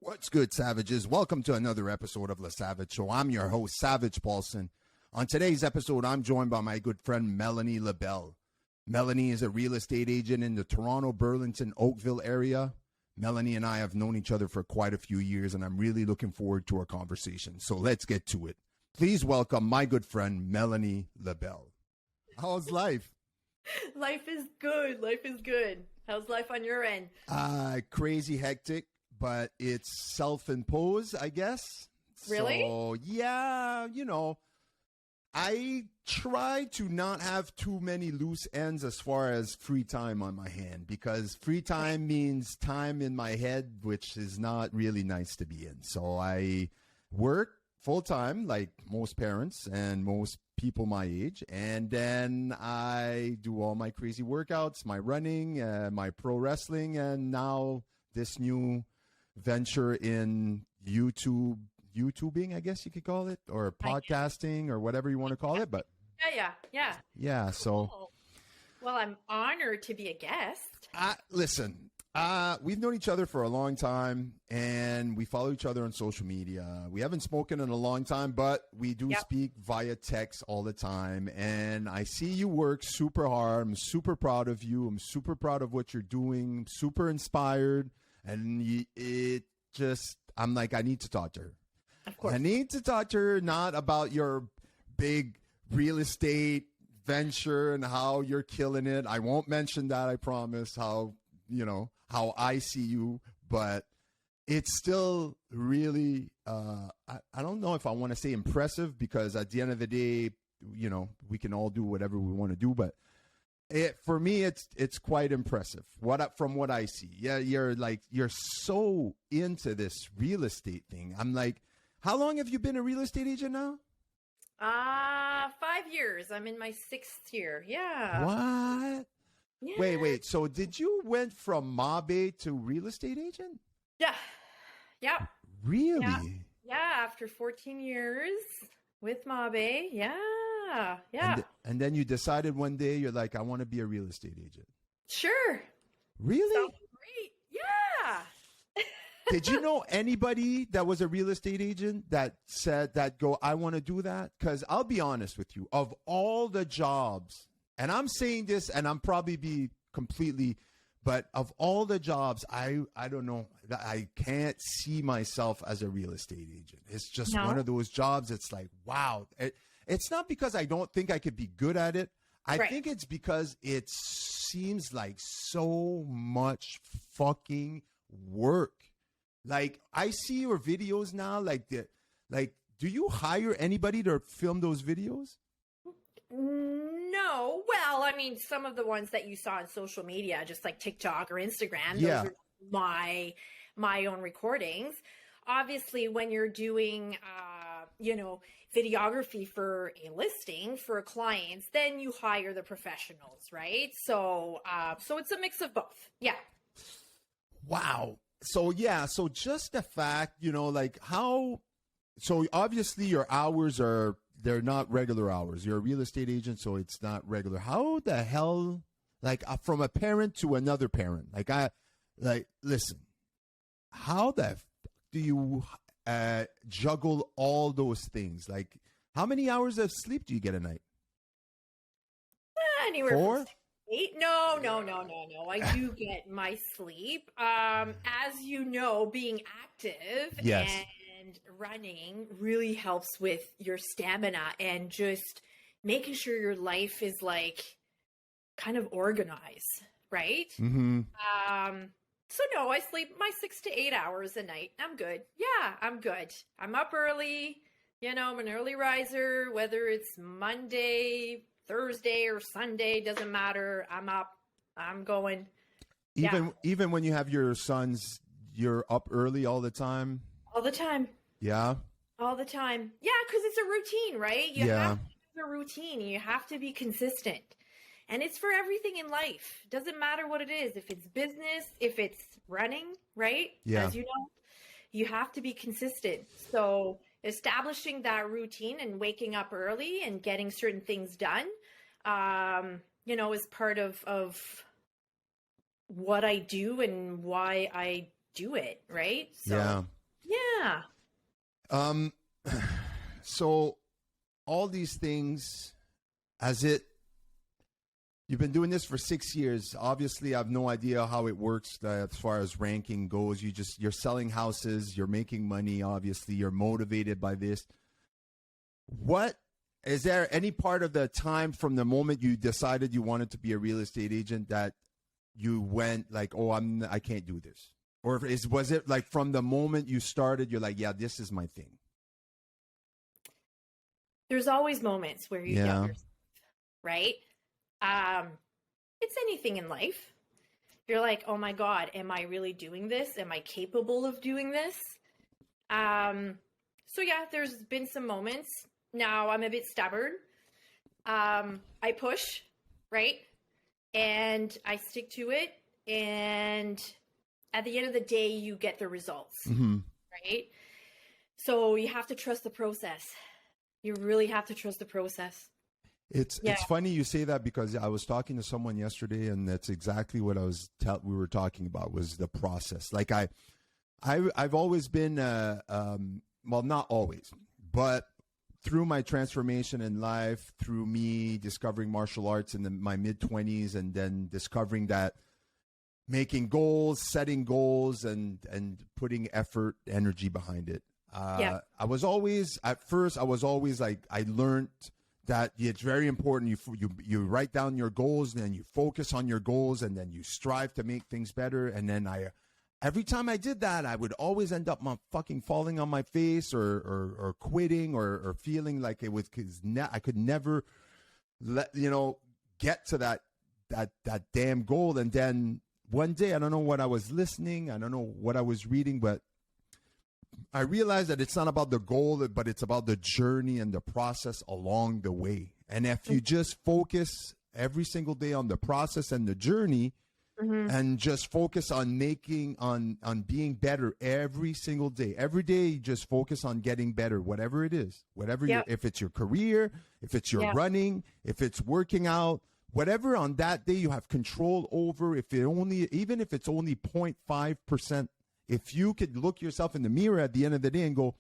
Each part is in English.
What's good, Savages? Welcome to another episode of The Savage Show. I'm your host, Savage Paulson. On today's episode, I'm joined by my good friend, Melanie Lebel. Melanie is a real estate agent in the Toronto, Burlington, Oakville area. Melanie and I have known each other for quite a few years, and I'm really looking forward to our conversation. So let's get to it. Please welcome my good friend, Melanie Lebel. How's life? Life is good. Life is good. How's life on your end? Crazy hectic, but it's self-imposed, I guess. Really? So, yeah, I try to not have too many loose ends as far as free time on my hand, because free time means time in my head, which is not really nice to be in. So I work full time like most parents and most people my age. And then I do all my crazy workouts, my running, my pro wrestling, and now this new venture in YouTubing, I guess you could call it, or podcasting, or whatever you want to call it. But yeah. So, cool. Well, I'm honored to be a guest. Listen, we've known each other for a long time, and we follow each other on social media. We haven't spoken in a long time, but we do speak via text all the time. And I see you work super hard. I'm super proud of you. I'm super proud of what you're doing. I'm super inspired. And I'm like, I need to talk to her. Of course. I need to talk to her, not about your big real estate venture and how you're killing it. I won't mention that, I promise, how I see you, but it's still really, I don't know if I want to say impressive, because at the end of the day, we can all do whatever we want to do, but for me, it's quite impressive from what I see. Yeah, you're so into this real estate thing. I'm like, how long have you been a real estate agent now? 5 years. I'm in my 6th year. Yeah. What? Yeah. Wait. So did you went from Mabe to real estate agent? Yeah. Yeah. Really? Yeah. After 14 years with Mabe. Yeah. And then you decided one day, you're like, I want to be a real estate agent. Sure. Really? Sounds great. Yeah. Did you know anybody that was a real estate agent that said I want to do that? Because I'll be honest with you, of all the jobs, and I'm saying this, and I'm probably be completely, but of all the jobs, I don't know, I can't see myself as a real estate agent. It's just one of those jobs. It's like, wow. It's not because I don't think I could be good at it. I think it's because it seems like so much fucking work. Like, I see your videos now, do you hire anybody to film those videos? No. Well, I mean, some of the ones that you saw on social media, just like TikTok or Instagram, those are my own recordings. Obviously, when you're doing, videography for a listing for clients, then you hire the professionals, right? So it's a mix of both. Yeah. Wow. So just the fact, so obviously your hours they're not regular hours. You're a real estate agent, so it's not regular. How the hell, from a parent to another parent, listen, how the do you juggle all those things? Like, how many hours of sleep do you get a night? Anywhere 4? from 8. No. I do get my sleep. As you know, being active and running really helps with your stamina and just making sure your life is kind of organized, right? Mm-hmm. So no, I sleep my 6 to 8 hours a night. I'm good. Yeah, I'm good. I'm up early. I'm an early riser, whether it's Monday, Thursday, or Sunday, doesn't matter. I'm up. I'm going. Even when you have your sons, you're up early all the time? All the time. Yeah? All the time. Yeah, because it's a routine, right? You have to have a routine. You have to be consistent. And it's for everything in life. Doesn't matter what it is. If it's business, if it's running, right? Yeah. As you know, you have to be consistent. So establishing that routine and waking up early and getting certain things done, is part of what I do and why I do it, right? So, Yeah. So all these things, you've been doing this for 6 years. Obviously, I have no idea how it works as far as ranking goes. You're selling houses, you're making money. Obviously, you're motivated by this. Is there any part of the time from the moment you decided you wanted to be a real estate agent that you went like, oh, I can't do this? Or was it like from the moment you started, you're like, yeah, this is my thing? There's always moments where you doubt yourself, right? It's anything in life. You're like, oh my God, am I really doing this? Am I capable of doing this? So yeah, there's been some moments. Now I'm a bit stubborn. I push, right? And I stick to it. And at the end of the day, you get the results, right? So you have to trust the process. You really have to trust the process. It's funny you say that, because I was talking to someone yesterday, and that's exactly what we were talking about, was the process. Like I've always been, well, not always, but through my transformation in life, through me discovering martial arts in my mid-20s, and then discovering that making goals, setting goals, and putting effort, energy behind it. I was always like, I learned that it's very important. You write down your goals, and then you focus on your goals, and then you strive to make things better. And then every time I did that, I would always end up fucking falling on my face or quitting or feeling like it was, because I could never get to that damn goal. And then one day, I don't know what I was listening, I don't know what I was reading, but I realized that it's not about the goal, but it's about the journey and the process along the way. And if you just focus every single day on the process and the journey, and just focus on on being better every single day. Every day, just focus on getting better, whatever it is. If it's your career, if it's your running, if it's working out, whatever on that day you have control over, even if it's only 0.5%, if you could look yourself in the mirror at the end of the day and go,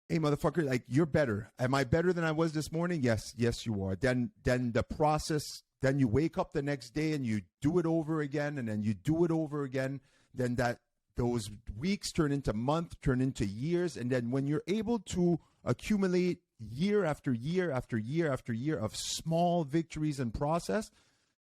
hey, motherfucker, like, you're better. Am I better than I was this morning? Yes, you are. Then the process, then you wake up the next day and you do it over again, and then you do it over again. Then those weeks turn into months, turn into years. And then when you're able to accumulate year after year after year after year of small victories and process,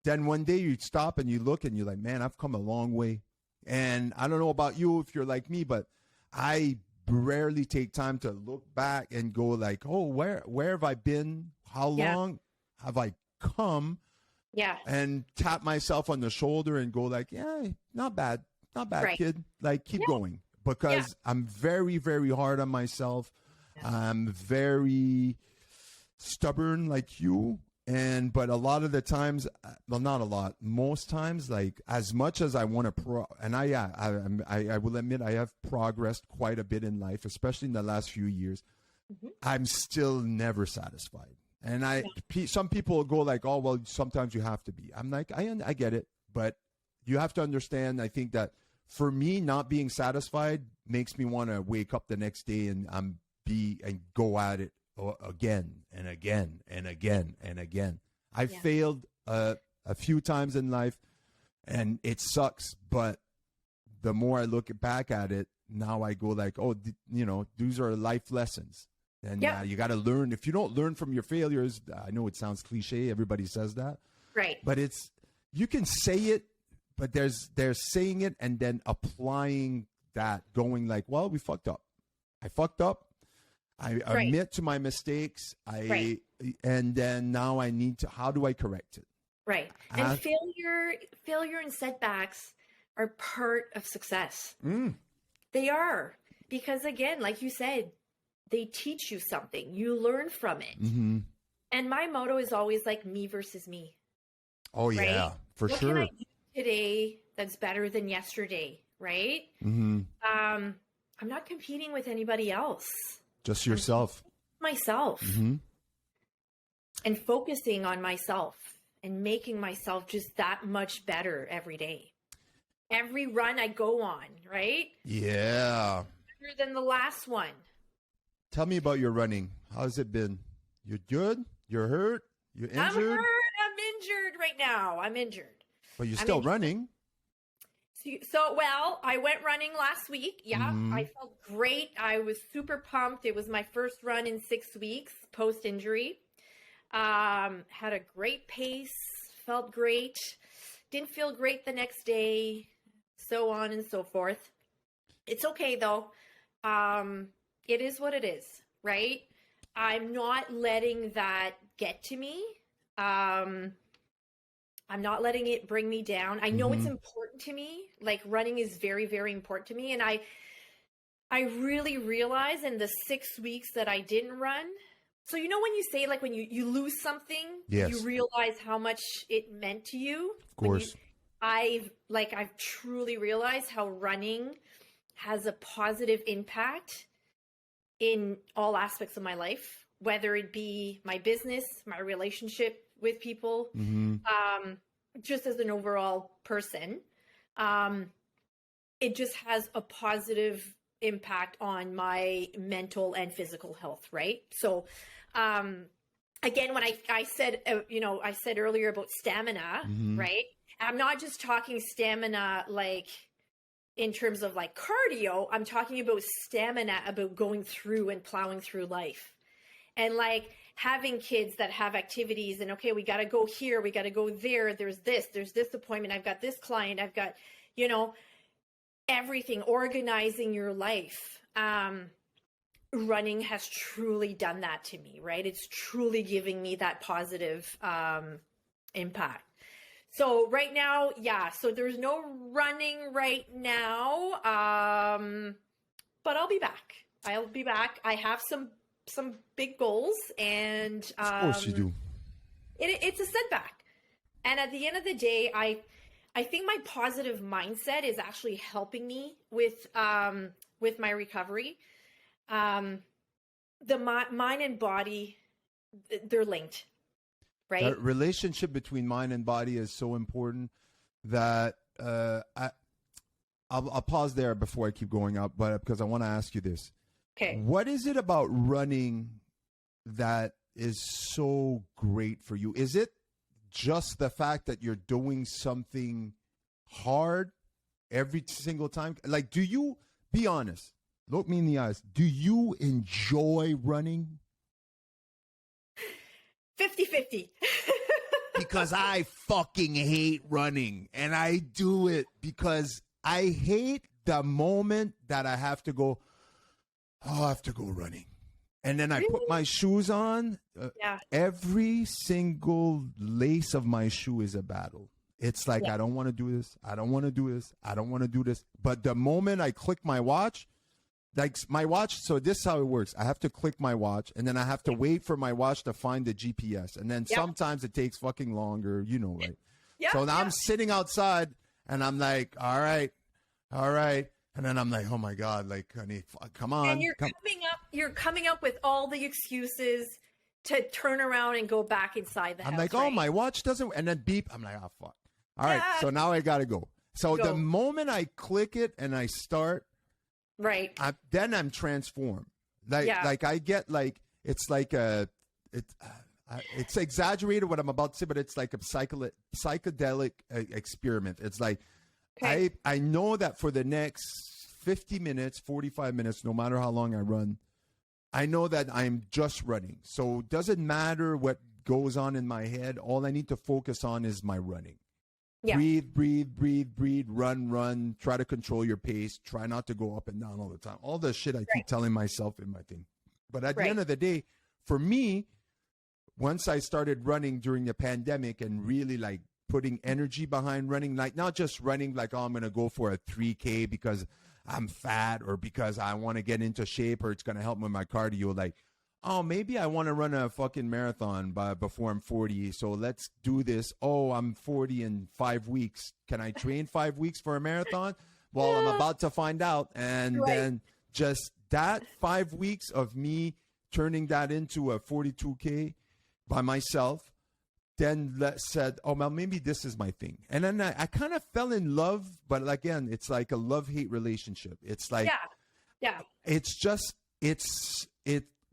then one day you stop and you look and you're like, man, I've come a long way. And I don't know about you if you're like me, but I rarely take time to look back and go like, oh, where have I been? How long have I come? Yeah. And tap myself on the shoulder and go like, yeah, not bad, right, kid. Like, keep going. Because I'm very, very hard on myself. I'm very stubborn like you. But a lot of the times, well, not a lot, most times, like, as much as I want to I will admit I have progressed quite a bit in life, especially in the last few years. I'm still never satisfied. And some people will go like, oh, well, sometimes you have to be. I'm like, I get it. But you have to understand, I think that for me, not being satisfied makes me want to wake up the next day and go at it again and again and again and again. I failed a few times in life, and it sucks. But the more I look back at it, now I go like, oh, these are life lessons. And you got to learn. If you don't learn from your failures, I know it sounds cliche. Everybody says that. Right. But you can say it, but there's saying it and then applying that, going like, well, we fucked up. I fucked up. I admit to my mistakes. And then now I need to, how do I correct it? Right. And failure and setbacks are part of success. They are. Because again, like you said, they teach you something. You learn from it. And my motto is always like, me versus me. Oh, right? Yeah, for what sure. What can I do today that's better than yesterday, right? I'm not competing with anybody else. Just yourself. Myself. And focusing on myself and making myself just that much better every day. Every run I go on, right? Yeah. longer than the last one. Tell me about your running. How's it been? You're good? You're hurt? You're injured? I'm hurt. I'm injured right now. I'm injured. But you're still running. So, well, I went running last week. Yeah, I felt great. I was super pumped. It was my first run in 6 weeks post-injury. Had a great pace. Felt great. Didn't feel great the next day. So on and so forth. It's okay, though. It is what it is, right? I'm not letting that get to me. I'm not letting it bring me down. I know it's important to me. Like, running is very, very important to me. And I really realized in the 6 weeks that I didn't run. So, you know, when you say, like, when you lose something, you realize how much it meant to you. Of course. I've truly realized how running has a positive impact in all aspects of my life, whether it be my business, my relationship with people, just as an overall person. It just has a positive impact on my mental and physical health, right? So, again, when I said, I said earlier about stamina, right? I'm not just talking stamina like in terms of like cardio. I'm talking about stamina, about going through and plowing through life. And like having kids that have activities and, okay, we got to go here, we got to go there. There's this appointment. I've got this client. I've got, everything, organizing your life. Running has truly done that to me, right? It's truly giving me that positive impact. So right now, so there's no running right now, but I'll be back. I have some big goals, and of course you do. It's a setback. And at the end of the day, I think my positive mindset is actually helping me with my recovery. The mind and body, they're linked, right? That relationship between mind and body is so important that I'll pause there before I keep going up, but because I want to ask you this. Okay. What is it about running that is so great for you? Is it just the fact that you're doing something hard every single time? Like, do you, be honest, look me in the eyes, do you enjoy running? 50-50. Because I fucking hate running, and I do it because I hate the moment that I have to go, I have to go running. And then I put my shoes on. Every single lace of my shoe is a battle. It's like, I don't want to do this. I don't want to do this. I don't want to do this. But the moment I click my watch, like my watch, so this is how it works. I have to click my watch, and then I have to wait for my watch to find the GPS. And then sometimes it takes fucking longer, right? So now I'm sitting outside, and I'm like, all right. And then I'm like, oh my God, like, honey, come on. And you're coming up with all the excuses to turn around and go back inside the house. I'm like, right? my watch doesn't, and then beep. I'm like, oh, fuck. All right, so now I got to go. So the moment I click it and I start, right, then I'm transformed. Like I get like, it's like it's exaggerated what I'm about to say, but it's like a psychedelic experiment. It's like, okay. I know that for the next 50 minutes, 45 minutes, no matter how long I run, I know that I'm just running. So it doesn't matter what goes on in my head. All I need to focus on is my running. Yeah. Breathe, run. Try to control your pace. Try not to go up and down all the time. All the shit I keep telling myself in my thing. But at the end of the day, for me, once I started running during the pandemic and really like putting energy behind running, like not just running like, I'm going to go for a 3K because I'm fat or because I want to get into shape or it's going to help with my cardio. Like, maybe I want to run a fucking marathon before I'm 40. So let's do this. I'm 40 in 5 weeks. Can I train 5 weeks for a marathon? Well, I'm about to find out. And then just that 5 weeks of me turning that into a 42K by myself, then said, well, maybe this is my thing. And then I kind of fell in love, but again, it's like a love-hate relationship. It's like, Yeah.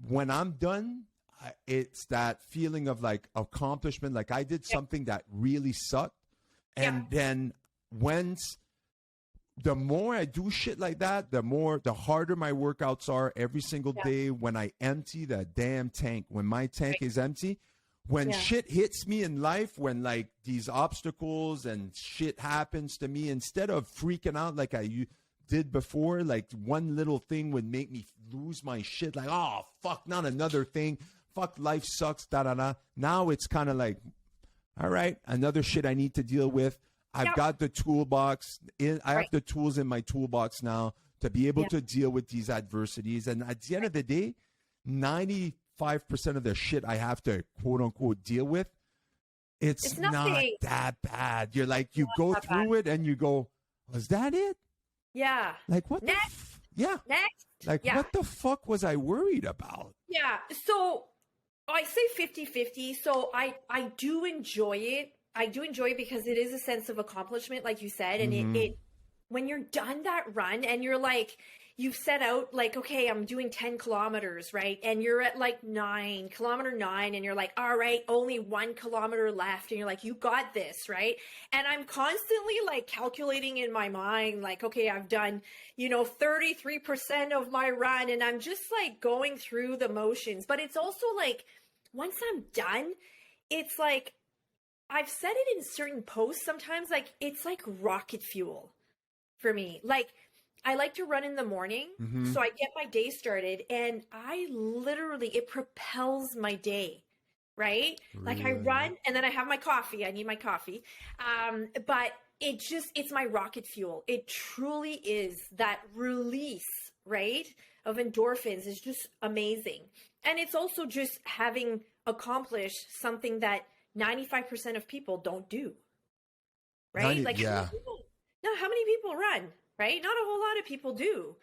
When I'm done, it's that feeling of like accomplishment. Like I did something that really sucked. And then the more I do shit like that, the harder my workouts are every single day. When I empty that damn tank, when my tank is empty, when shit hits me in life, when like these obstacles and shit happens to me, instead of freaking out like I did before, like one little thing would make me lose my shit. Like, oh, fuck, not another thing. Fuck, life sucks, da-da-da. Now it's kind of like, all right, another shit I need to deal with. I've got the toolbox. I have the tools in my toolbox now to be able to deal with these adversities. And at the end of the day, 95% of the shit I have to quote unquote deal with, it's not that bad. You're like, you go through it and you go, was that it? Yeah. Like what? Next. Next. Like what the fuck was I worried about? Yeah. So I say 50-50. So I do enjoy it. I do enjoy it because it is a sense of accomplishment, like you said. And it when you're done that run and you're like, you've set out like, okay, I'm doing 10 kilometers, right? And you're at like kilometer 9, and you're like, all right, only 1 kilometer left. And you're like, you got this, right? And I'm constantly like calculating in my mind, like, okay, I've done, 33% of my run. And I'm just like going through the motions. But it's also like, once I'm done, it's like, I've said it in certain posts sometimes, like it's like rocket fuel for me. Like I like to run in the morning, so I get my day started, and it propels my day, right? Really? Like I run and then I have my coffee. I need my coffee. But it's my rocket fuel. It truly is. That release, right, of endorphins is just amazing. And it's also just having accomplished something that 95% of people don't do, right? How many people run, right? Not a whole lot of people do.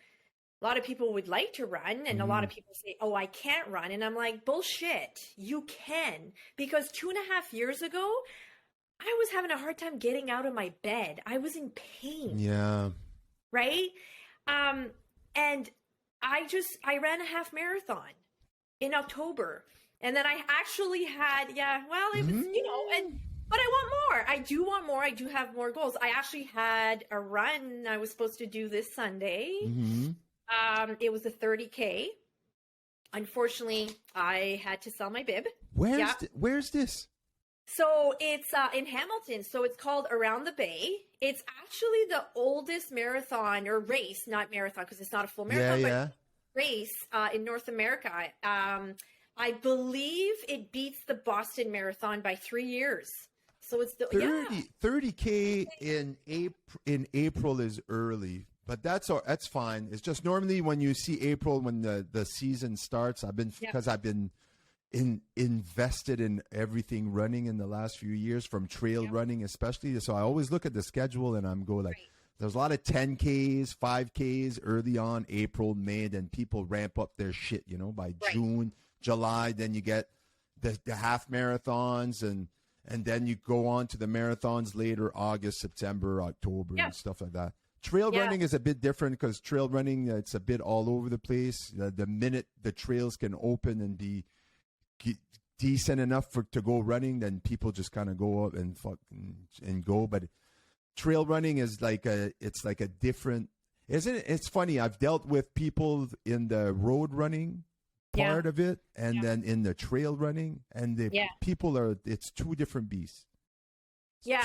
A lot of people would like to run, and a lot of people say, oh, I can't run. And I'm like, bullshit, you can. Because 2.5 years ago, I was having a hard time getting out of my bed. I was in pain. Yeah. Right? And I ran a half marathon in October. And then I actually had, it was, but I want more. I do want more. I do have more goals. I actually had a run I was supposed to do this Sunday. It was a 30K. Unfortunately, I had to sell my bib. Where's this? So it's in Hamilton. So it's called Around the Bay. It's actually the oldest marathon or race, not marathon because it's not a full marathon, but race in North America. I believe it beats the Boston Marathon by 3 years. So it's 30K in April is early, but that's fine. It's just normally when you see April when the season starts. I've been invested in everything running in the last few years, from trail running especially. So I always look at the schedule and I'm there's a lot of 10Ks, 5Ks early on, April, May, then people ramp up their shit, by June, July, then you get the half marathons and then you go on to the marathons later, August, September, October, and stuff like that. Trail running is a bit different because trail running, it's a bit all over the place. The minute the trails can open and be decent enough to go running, then people just kind of go up and and go. But trail running is it's like a different, isn't it? It's funny. I've dealt with people in the road running part of it, and then in the trail running, and the people it's two different beasts.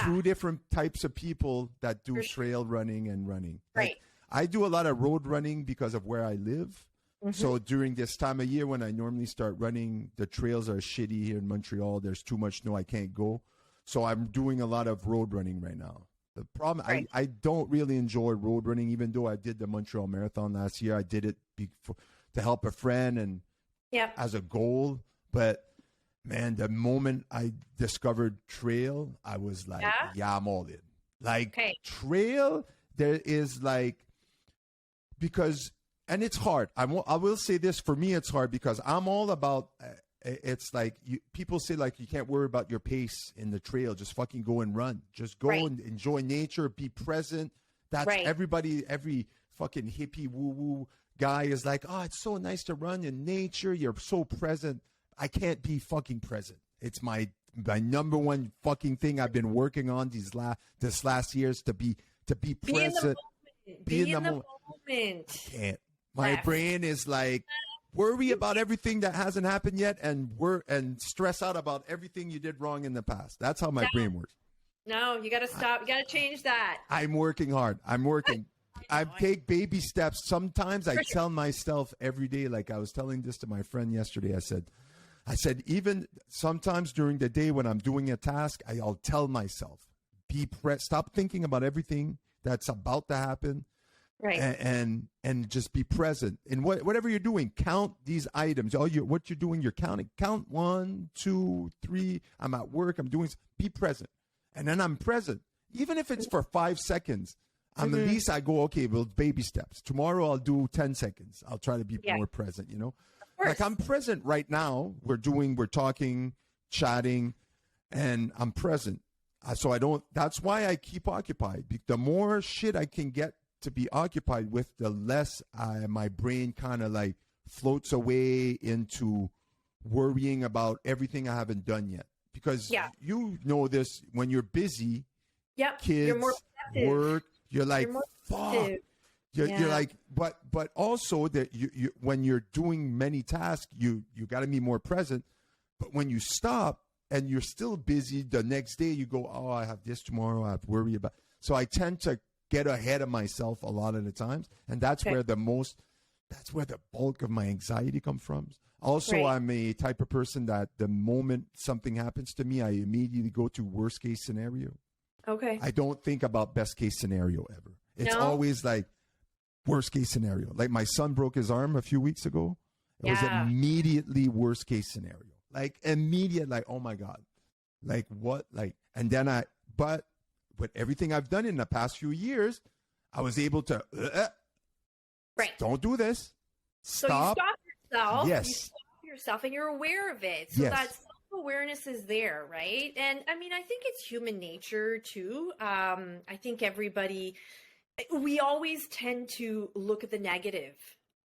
Two different types of people that do trail running and running. Right. Like, I do a lot of road running because of where I live. So during this time of year when I normally start running, the trails are shitty here in Montreal. There's too much snow. I can't go. So I'm doing a lot of road running right now. The problem, I don't really enjoy road running, even though I did the Montreal Marathon last year. I did it to help a friend and as a goal. But man, the moment I discovered trail, I was like, I'm all in. Like trail, there is because, and it's hard. I will say this, for me, it's hard because I'm all about, it's like people say you can't worry about your pace in the trail. Just fucking go and run. Just go and enjoy nature, be present. That's everybody, every fucking hippie woo-woo guy is like, oh, it's so nice to run in nature. You're so present. I can't be fucking present. It's my number one fucking thing I've been working on this last years to be present. Be in the moment. I can't. My brain is like, worry about everything that hasn't happened yet and stress out about everything you did wrong in the past. That's how my brain works. No, you got to stop. You got to change that. I'm working hard. I take baby steps. Sometimes I tell myself every day, like I was telling this to my friend yesterday, I said, even sometimes during the day when I'm doing a task, I'll tell myself, stop thinking about everything that's about to happen. Right. And just be present in whatever you're doing. Count these items. What you're doing, you're counting. Count 1, 2, 3. I'm at work. I'm doing. Be present, and then I'm present, even if it's for 5 seconds. At least I go, okay, well, baby steps. Tomorrow I'll do 10 seconds. I'll try to be more present. Like I'm present right now. We're talking, chatting, and I'm present. So I don't. That's why I keep occupied. The more shit I can get to be occupied with, the less my brain kind of like floats away into worrying about everything I haven't done yet. Because you know this, when you're busy, kids, you're more work, you're like, fuck. You're like, but also that you when you're doing many tasks, you got to be more present. But when you stop and you're still busy, the next day you go, oh, I have this tomorrow, I have to worry about. So I tend to get ahead of myself a lot of the times, and that's where the bulk of my anxiety comes from. Also, I'm a type of person that the moment something happens to me, I immediately go to worst case scenario. Okay. I don't think about best case scenario ever. It's always like worst case scenario. Like my son broke his arm a few weeks ago. It was immediately worst case scenario. Like immediate, like, oh my God. Like what? Like, and then but with everything I've done in the past few years, I was able to, don't do this. Stop. So you stop yourself. Yes. You stop yourself and you're aware of it. So that self-awareness is there, right? And I mean, I think it's human nature too. I think we always tend to look at the negative.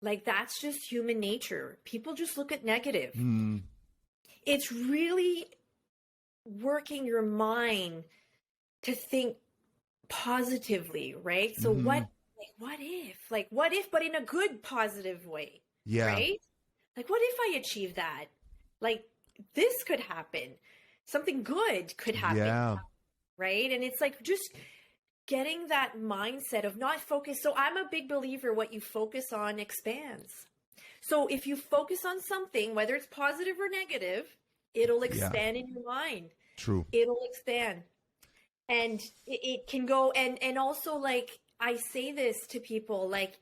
Like that's just human nature. People just look at negative. It's really working your mind to think positively, right? So what if, but in a good, positive way, right? Like, what if I achieve that? Like, this could happen. Something good could happen, right? And it's like just getting that mindset of not focus. So I'm a big believer, what you focus on expands. So if you focus on something, whether it's positive or negative, it'll expand in your mind. True. It'll expand. And it can go, and also, like, I say this to people, like,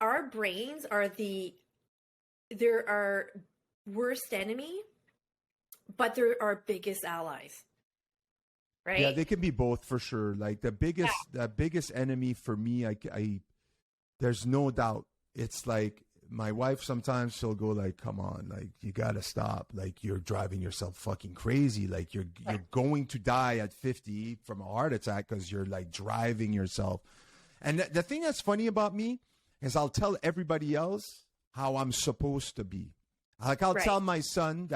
our brains are they're our worst enemy, but they're our biggest allies, right? Yeah, they can be both for sure. Like the biggest enemy for me, I there's no doubt. It's like my wife, sometimes she'll go like, come on, like you got to stop. Like you're driving yourself fucking crazy. Like you're going to die at 50 from a heart attack because you're like driving yourself. And the thing that's funny about me is I'll tell everybody else how I'm supposed to be. Like I'll tell my son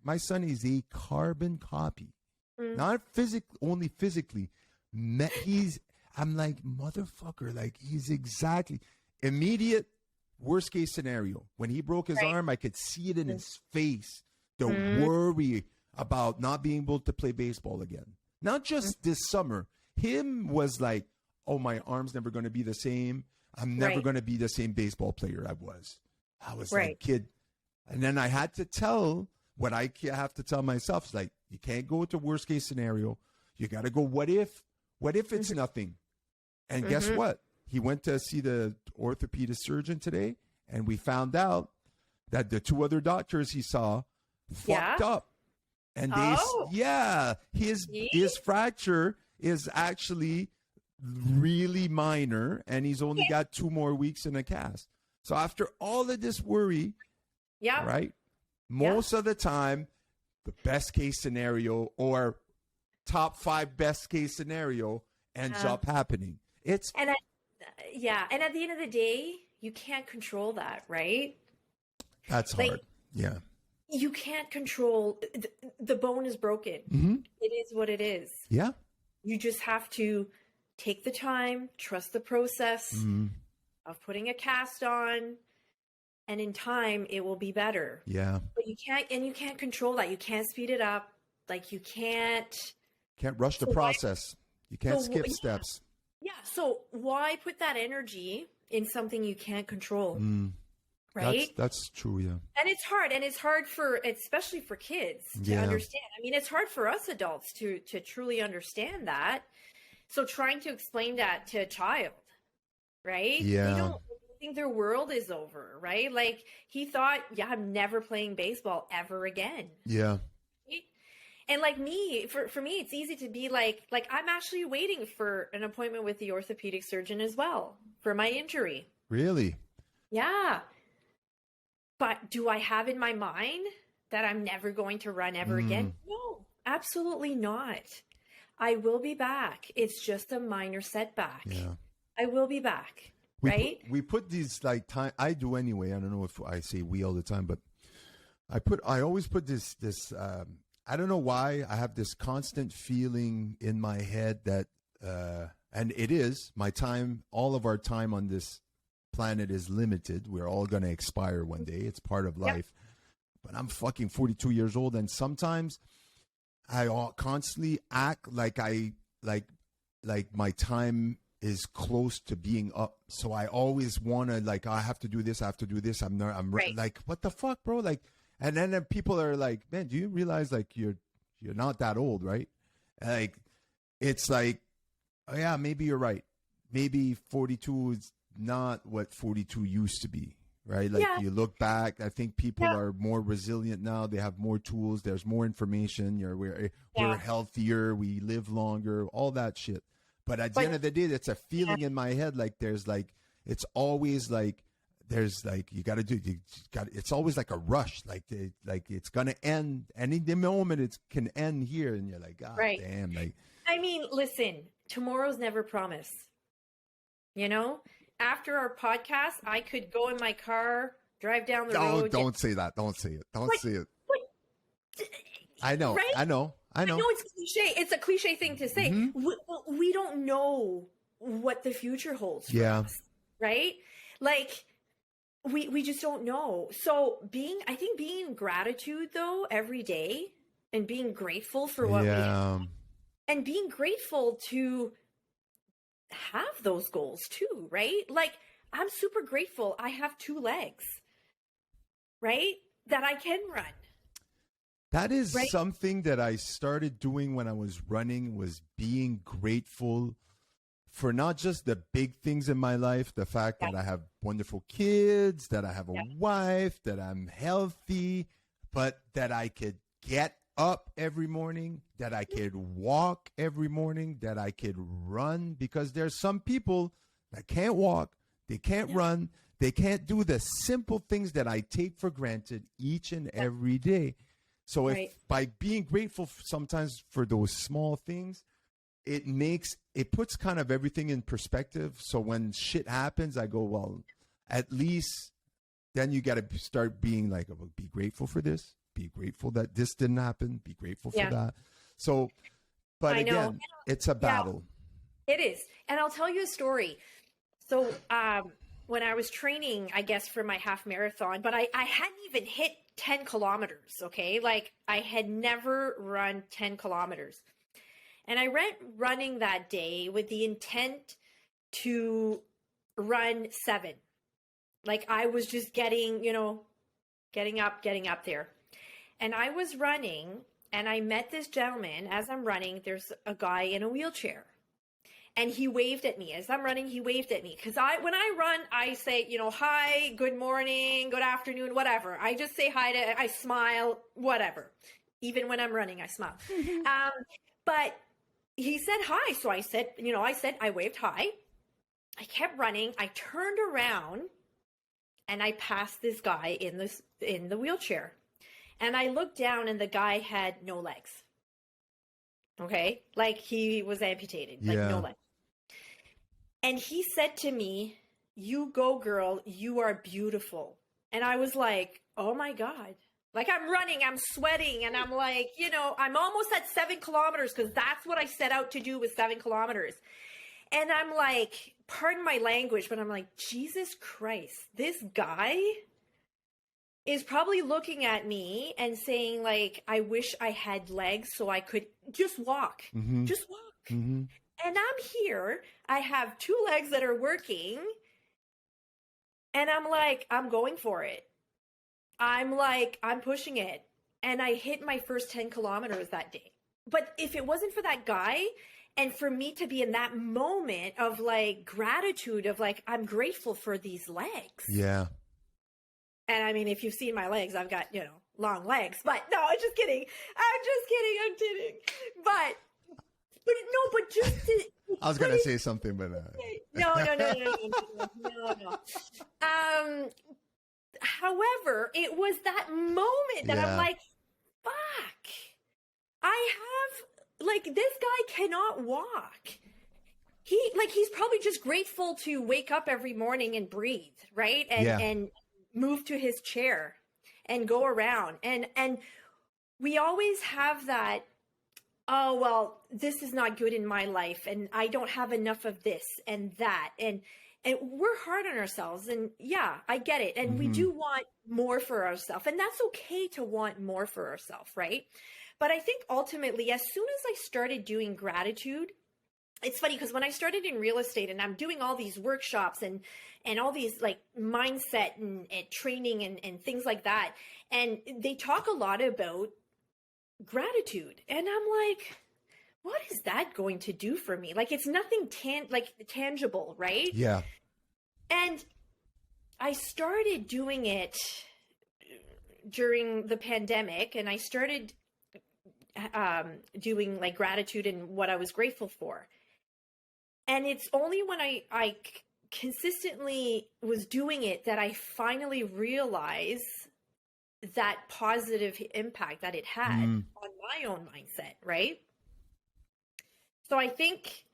my son is a carbon copy. Not only physically. I'm like, motherfucker, like he's exactly immediate. Worst case scenario, when he broke his arm, I could see it in his face. The worry about not being able to play baseball again. Not just this summer. Him was like, oh, my arm's never going to be the same. I'm never going to be the same baseball player I was. I was like, kid. And then I had to tell what I have to tell myself. It's like, you can't go to worst case scenario. You got to go, what if? What if it's nothing? And guess what? He went to see the orthopedic surgeon today, and we found out that the two other doctors he saw fucked up. And his fracture is actually really minor, and he's only got 2 more weeks in a cast. So after all of this worry, most of the time, the best case scenario or top 5 best case scenario ends up happening. yeah. And at the end of the day, you can't control that, right? That's Like, hard. Yeah. you can't control the bone is broken. Mm-hmm. It is what it is. Yeah. You just have to take the time, trust the process of putting a cast on, and in time it will be better. Yeah. But you can't control that. You can't speed it up. Like, you can't rush the process. You can't skip steps. Yeah. So why put that energy in something you can't control? Right? That's true, yeah. And it's hard. And it's hard especially for kids to understand. I mean, it's hard for us adults to truly understand that. So trying to explain that to a child, right? Yeah. They don't think their world is over, right? Like, he thought, yeah, I'm never playing baseball ever again. Yeah. Right? And like me, for me, it's easy to be like I'm actually waiting for an appointment with the orthopedic surgeon as well for my injury. Really? Yeah. But do I have in my mind that I'm never going to run ever again? No, absolutely not. I will be back. It's just a minor setback. Yeah. I will be back. Right? We put these like time. I do anyway. I don't know if I say we all the time, but I always put this I don't know why I have this constant feeling in my head that, and it is my time, all of our time on this planet is limited. We're all going to expire one day. It's part of life. But I'm fucking 42 years old. And sometimes I constantly act like like my time is close to being up. So I always want to I have to do this. I have to do this. I'm right. Like, what the fuck, bro? Like, and then people are like, man, do you realize you're not that old, right? Like, it's like, oh yeah, maybe you're right. Maybe 42 is not what 42 used to be, right? Like, you look back, I think people are more resilient now. They have more tools. There's more information. We're healthier. We live longer, all that shit. But at the end of the day, it's a feeling in my head. Like, it's always it's always like a rush. Like it's going to end any moment. It can end here. And you're like, God damn. Like, I mean, listen, tomorrow's never promised. You know, after our podcast, I could go in my car, drive down the road. Don't say that. Don't say it. Don't say it. I know. Right? I know it's cliche. It's a cliche thing to say. We don't know what the future holds for us, right? Like, we just don't know. So I think being in gratitude though every day and being grateful for what we have and being grateful to have those goals too, right? Like, I'm super grateful I have 2 legs, right? That I can run. That is something that I started doing when I was running, was being grateful for not just the big things in my life, the fact that I have wonderful kids, that I have a wife, that I'm healthy, but that I could get up every morning, that I could walk every morning, that I could run, because there's some people that can't walk, they can't run, they can't do the simple things that I take for granted each and every day. So if by being grateful sometimes for those small things, it puts kind of everything in perspective. So when shit happens, I go, well, at least then you got to start being like, oh, be grateful for this. Be grateful that this didn't happen. Be grateful for that. So, but again, it's a battle. It is. And I'll tell you a story. So when I was training, I guess, for my half marathon, but I hadn't even hit 10 kilometers. Okay. Like, I had never run 10 kilometers. And I went running that day with the intent to run 7. Like, I was just getting up there. And I was running, and I met this gentleman. As I'm running, there's a guy in a wheelchair. And he waved at me. As I'm running, he waved at me. Because when I run, I say, hi, good morning, good afternoon, whatever. I just say hi I smile, whatever. Even when I'm running, I smile. But he said hi. So I said, I waved hi. I kept running. I turned around and I passed this guy in the wheelchair. And I looked down and the guy had no legs. Okay. Like, he was amputated, like no legs. And he said to me, "You go, girl, you are beautiful." And I was like, oh my God. Like, I'm running, I'm sweating, and I'm like, I'm almost at 7 kilometers, because that's what I set out to do, was 7 kilometers. And I'm like, pardon my language, but I'm like, Jesus Christ, this guy is probably looking at me and saying, like, I wish I had legs so I could just walk. Mm-hmm. Just walk. Mm-hmm. And I'm here. I have 2 legs that are working. And I'm like, I'm going for it. I'm pushing it. And I hit my first 10 kilometers that day. But if it wasn't for that guy, and for me to be in that moment of like gratitude of like, I'm grateful for these legs. Yeah. And I mean, if you've seen my legs, I've got, long legs, but no, I'm just kidding. I'm kidding. But just to, I was going to say something, but no. However, it was that moment that I'm like, fuck, I have, like, this guy cannot walk. He's probably just grateful to wake up every morning and breathe, right? And move to his chair and go around. And we always have that, oh, well, this is not good in my life, and I don't have enough of this and that. And we're hard on ourselves. And yeah, I get it. And we do want more for ourselves. And that's okay to want more for ourselves, right? But I think ultimately, as soon as I started doing gratitude, it's funny because when I started in real estate and I'm doing all these workshops and all these like mindset and training and things like that, and they talk a lot about gratitude. And I'm like, what is that going to do for me? Like, it's nothing tangible, right? Yeah. And I started doing it during the pandemic, and I started doing like gratitude and what I was grateful for. And it's only when I consistently was doing it that I finally realized that positive impact that it had on my own mindset, right? So I think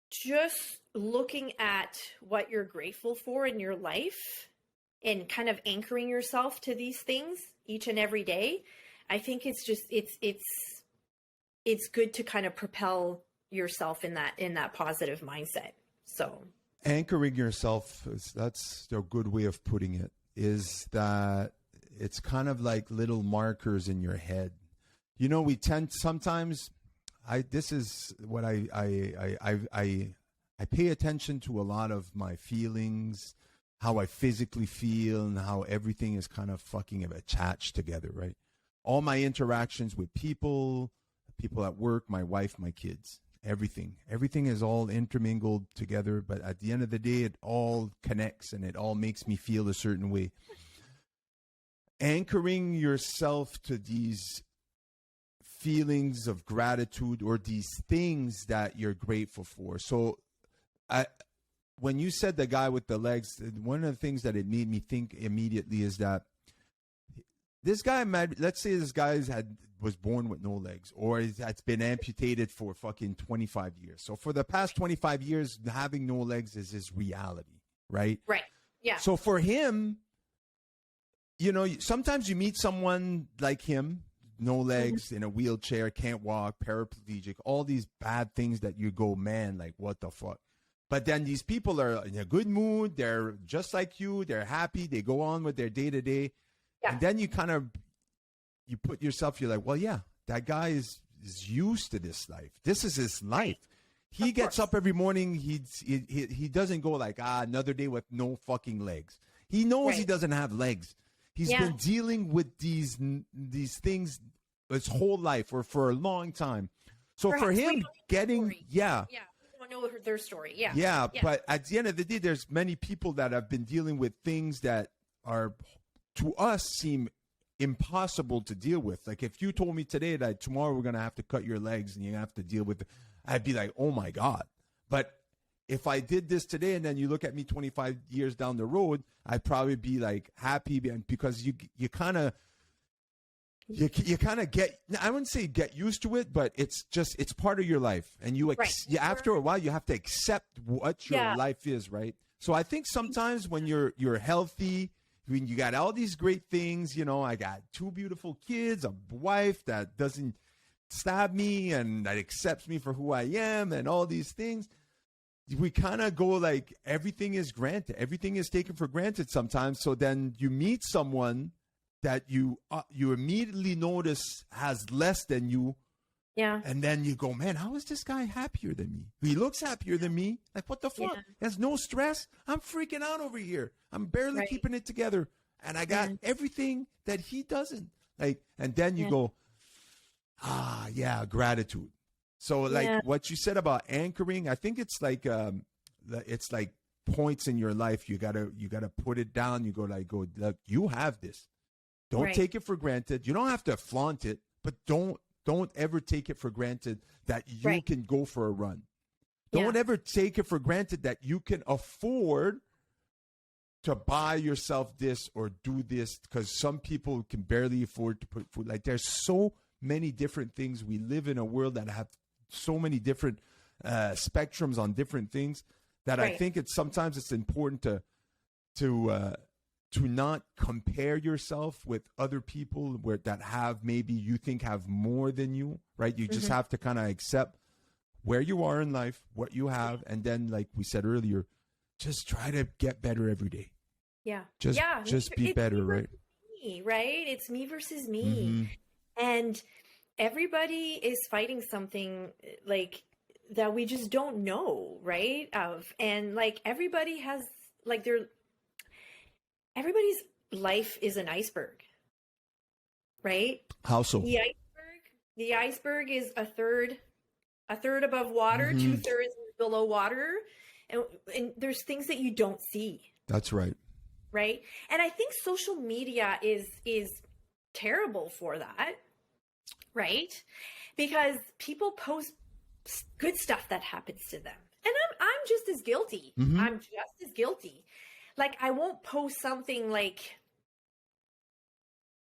just looking at what you're grateful for in your life and kind of anchoring yourself to these things each and every day, I think it's just, it's good to kind of propel yourself in that positive mindset. So anchoring yourself, that's a good way of putting it, is that it's kind of like little markers in your head. We tend sometimes, this is what I pay attention to a lot of my feelings, how I physically feel, and how everything is kind of fucking attached together, right? All my interactions with people at work, my wife, my kids, everything is all intermingled together. But at the end of the day, it all connects and it all makes me feel a certain way. Anchoring yourself to these feelings of gratitude or these things that you're grateful for. So when you said the guy with the legs, one of the things that it made me think immediately is that this guy, let's say this guy was born with no legs, or has been amputated for fucking 25 years. So for the past 25 years, having no legs is his reality, right? Right. Yeah. So for him, sometimes you meet someone like him, no legs, in a wheelchair, can't walk, paraplegic, all these bad things that you go, man, like, what the fuck? But then these people are in a good mood. They're just like you. They're happy. They go on with their day-to-day. Yeah. And then you put yourself, you're like, well, yeah, that guy is used to this life. This is his life. He gets up every morning. He doesn't go like, another day with no fucking legs. He knows he doesn't have legs. He's been dealing with these things his whole life or for a long time. So for him getting, we don't know their story. Yeah. But at the end of the day, there's many people that have been dealing with things that are, to us, seem impossible to deal with. Like if you told me today that tomorrow we're going to have to cut your legs and you're going to have to deal with it, I'd be like, oh my God. But if I did this today and then you look at me 25 years down the road, I'd probably be like happy because you kind of, you kind of get, I wouldn't say get used to it, but it's part of your life. And after a while, you have to accept what your life is, right? So I think sometimes when you're healthy, when you got all these great things, you know, I got 2 beautiful kids, a wife that doesn't stab me and that accepts me for who I am and all these things. We kind of go like everything is granted. Everything is taken for granted sometimes. So then you meet someone that you immediately notice has less than you. Yeah. And then you go, man, how is this guy happier than me? He looks happier than me. Like, what the fuck? Yeah. There's no stress. I'm freaking out over here. I'm barely keeping it together. And I got everything that he doesn't. Like, and then you go, gratitude. So like what you said about anchoring, I think it's like points in your life. You gotta put it down. You go, look, you have this. Don't take it for granted. You don't have to flaunt it, but don't ever take it for granted that you can go for a run. Don't ever take it for granted that you can afford to buy yourself this or do this, because some people can barely afford to put food. Like, there's so many different things. We live in a world that have so many different spectrums on different things that I think sometimes it's important to not compare yourself with other people that have, maybe you think have more than you, right? You just have to kind of accept where you are in life, what you have, and then, like we said earlier, just try to get better every day. Yeah. Just be better, right? Me, right? It's me versus me. And everybody is fighting something like that we just don't know, right? And like everybody has like everybody's life is an iceberg, right? How so? The iceberg is a third above water, 2/3 below water, and there's things that you don't see. That's right. Right? And I think social media is terrible for that, right? Because people post good stuff that happens to them, and I'm just as guilty. I'm just as guilty. Like, I won't post something like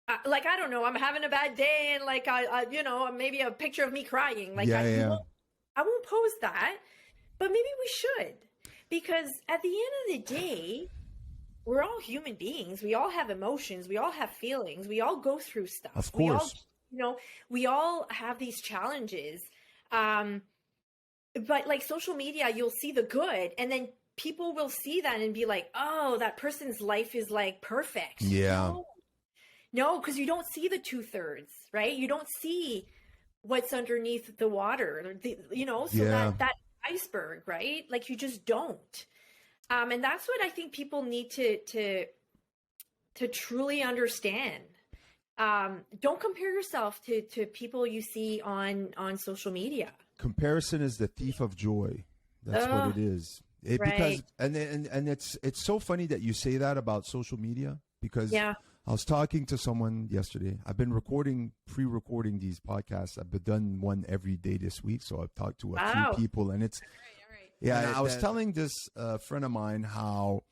I don't know, I'm having a bad day, and like I you know, maybe a picture of me crying. Like, I won't post that, but maybe we should, because at the end of the day, we're all human beings. We all have emotions. We all have feelings. We all go through stuff. Of course. We all have these challenges. But like social media, you'll see the good, and then people will see that and be like, oh, that person's life is like perfect. Yeah. No, because you don't see the 2/3, right? You don't see what's underneath the water, that iceberg, right? Like, you just don't. And that's what I think people need to truly understand. Don't compare yourself to people you see on social media. Comparison is the thief of joy. That's what it is. Because and it's so funny that you say that about social media, because I was talking to someone yesterday. I've been pre-recording these podcasts. I've done one every day this week, so I've talked to a few people, and it's I was telling this friend of mine how,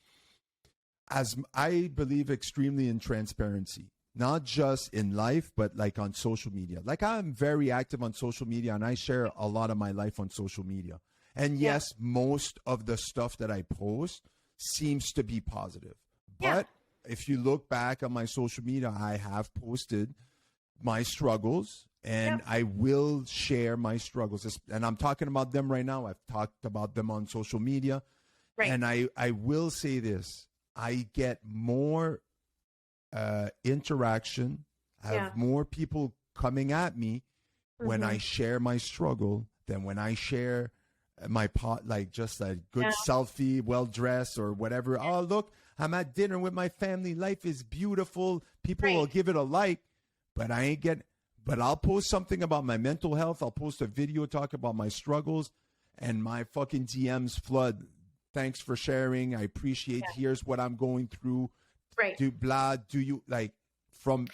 as I believe extremely in transparency, not just in life, but like on social media. Like, I'm very active on social media, and I share a lot of my life on social media. And yes, most of the stuff that I post seems to be positive. But if you look back on my social media, I have posted my struggles, and I will share my struggles. And I'm talking about them right now. I've talked about them on social media. Right. And I will say this. I get more interaction. I have more people coming at me when I share my struggle than when I share my like just a good selfie, well-dressed or whatever. Oh, look, I'm at dinner with my family. Life is beautiful. People will give it a like, but but I'll post something about my mental health. I'll post a video talk about my struggles, and my fucking DMs flood. Thanks for sharing. I appreciate. Here's what I'm going through. Right. Do you like from?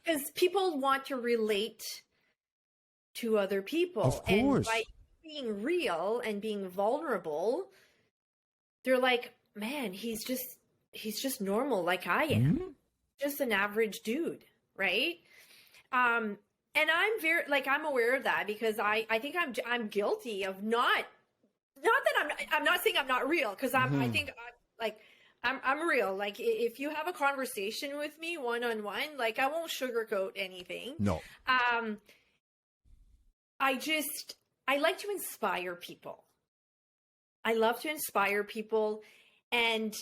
Because people want to relate to other people. Of course. And by being real and being vulnerable, they're like, man, he's just normal like I am. Just an average dude, right? And I'm very, like, I'm aware of that because I think I'm guilty of not that I'm not saying I'm not real, because I think I'm real. Like, if you have a conversation with me one-on-one, like, I won't sugarcoat anything. No. I like to inspire people. I love to inspire people, and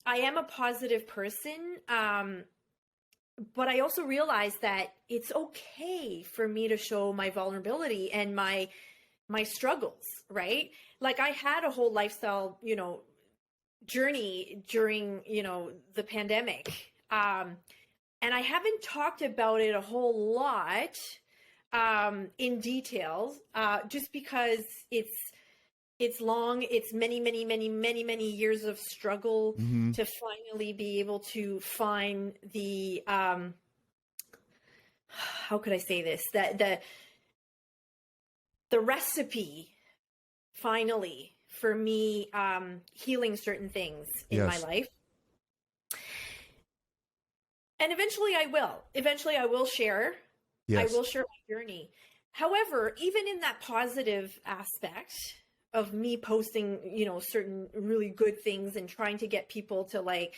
I am a positive person. But I also realize that it's okay for me to show my vulnerability and my struggles, right? Like, I had a whole lifestyle, journey during, the pandemic. And I haven't talked about it a whole lot in detail, just because it's long, it's many years of struggle to finally be able to find the, how could I say this? That the recipe finally for me, healing certain things in my life. And eventually I will share. Yes. I will share my journey. However, even in that positive aspect of me posting, certain really good things and trying to get people to, like,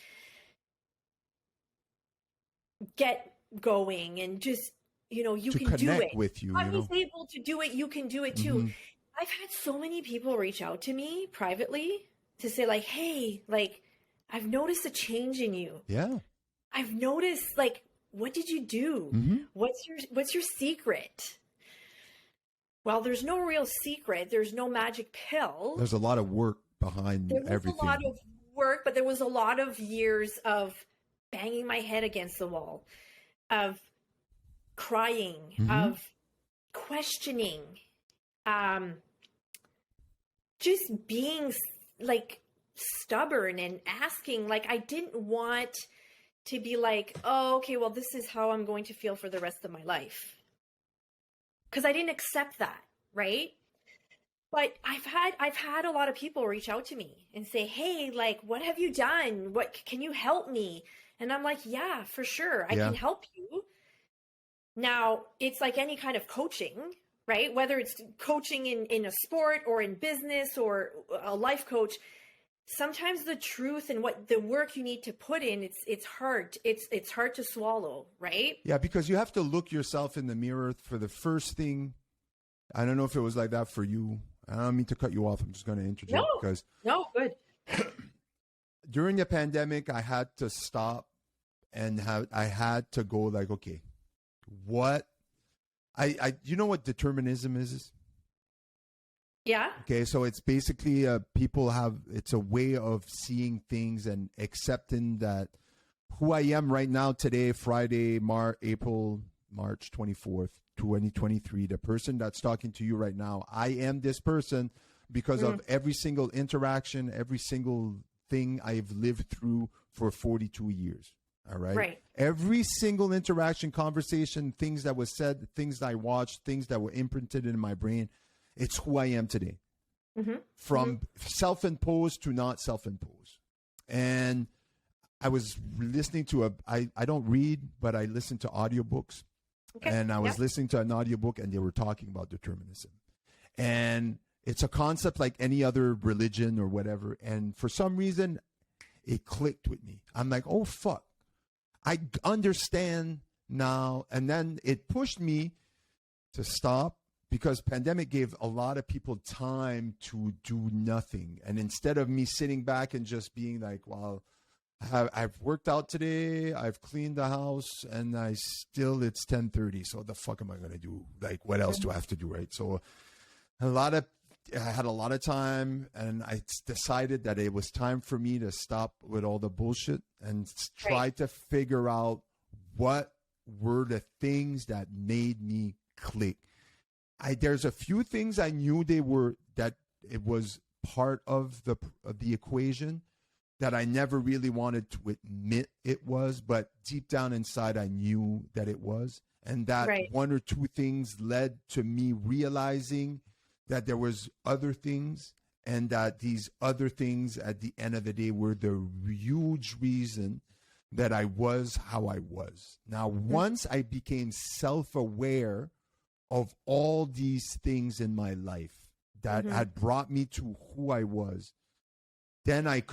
get going and just, you to can do it. With you, I was able to do it. You can do it too. I've had so many people reach out to me privately to say, like, hey, like, I've noticed a change in you. Yeah. I've noticed, like, what did you do? What's your secret? Well, there's no real secret. There's no magic pill. There's a lot of work behind everything. There was a lot of work, but there was a lot of years of banging my head against the wall, of crying, of questioning, just being, like, stubborn and asking. Like, I didn't want to be like, oh, okay, well, this is how I'm going to feel for the rest of my life. Because I didn't accept that, right? But I've had a lot of people reach out to me and say, hey, like, what have you done? Can you help me? And I'm like, yeah, for sure. I can help you. Now, it's like any kind of coaching, right? Whether it's coaching in a sport or in business or a life coach, sometimes the truth and what the work you need to put in, it's hard. It's hard to swallow, right? Yeah, because you have to look yourself in the mirror for the first thing. I don't know if it was like that for you. I don't mean to cut you off. I'm just going to interject. No, good. During the pandemic, I had to stop and I had to go, like, okay, what you know what determinism is? Yeah. Okay, so it's basically it's a way of seeing things and accepting that who I am right now today, Friday, March 24th, 2023, the person that's talking to you right now, I am this person because of every single interaction, every single thing I've lived through for 42 years. All right. Right. Every single interaction, conversation, things that was said, things that I watched, things that were imprinted in my brain. It's who I am today. From self-imposed to not self-imposed. And I was listening to I don't read, but I listen to audiobooks. Okay. And I was listening to an audiobook and they were talking about determinism. And it's a concept like any other religion or whatever. And for some reason, it clicked with me. I'm like, oh, fuck. I understand now. And then it pushed me to stop, because pandemic gave a lot of people time to do nothing. And instead of me sitting back and just being like, well, I've worked out today, I've cleaned the house, and it's 10:30. So the fuck am I going to do? Like, what else do I have to do, right? So I had a lot of time, and I decided that it was time for me to stop with all the bullshit and try to figure out what were the things that made me click. There's a few things I knew that it was part of the equation that I never really wanted to admit it was, but deep down inside I knew that it was. And that one or two things led to me realizing that there was other things, and that these other things at the end of the day were the huge reason that I was how I was. Now, once I became self-aware of all these things in my life that had brought me to who I was, then I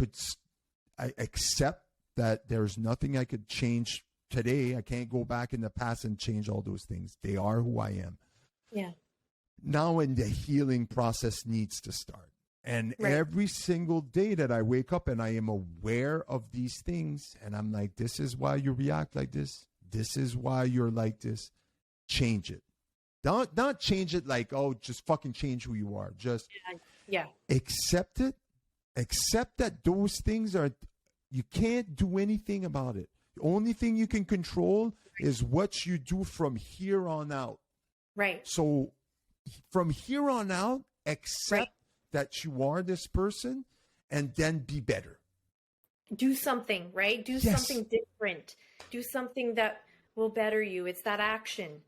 accept that there's nothing I could change today. I can't go back in the past and change all those things. They are who I am. Yeah. Now, the healing process needs to start. And every single day that I wake up and I am aware of these things, and I'm like, this is why you react like this. This is why you're like this. Change it. Don't change it like, oh, just fucking change who you are. Just accept it. Accept that those things are, you can't do anything about it. The only thing you can control is what you do from here on out. Right. So from here on out, accept that you are this person and then be better. Do something, right? Do something different. Do something that will better you. It's that action,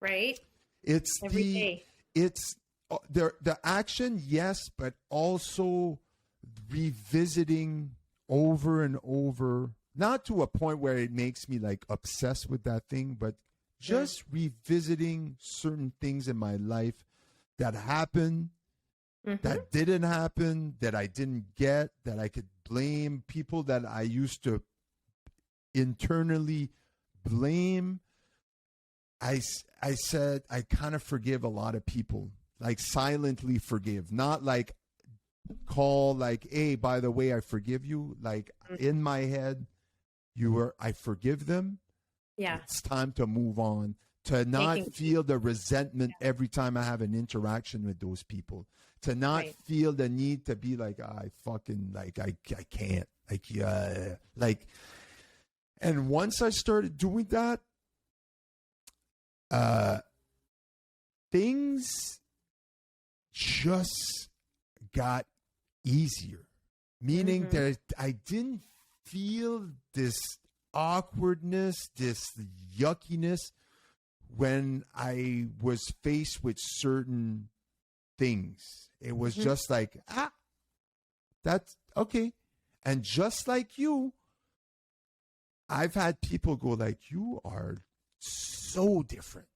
right? It's the action, yes, but also revisiting over and over, not to a point where it makes me like obsessed with that thing, but just revisiting certain things in my life that happened, that didn't happen, that I didn't get, that I could blame, people that I used to internally blame. I said I kind of forgive a lot of people, like silently forgive, not like call like, hey, by the way, I forgive you. Like in my head, I forgive them. Yeah. It's time to move on, to not feel the resentment every time I have an interaction with those people, to not feel the need to be like, I fucking, like, I can't, like, and once I started doing that, things just got easier, meaning that I didn't feel this awkwardness, this yuckiness when I was faced with certain things. It was just like, that's okay. And just like you, I've had people go like, you are so different.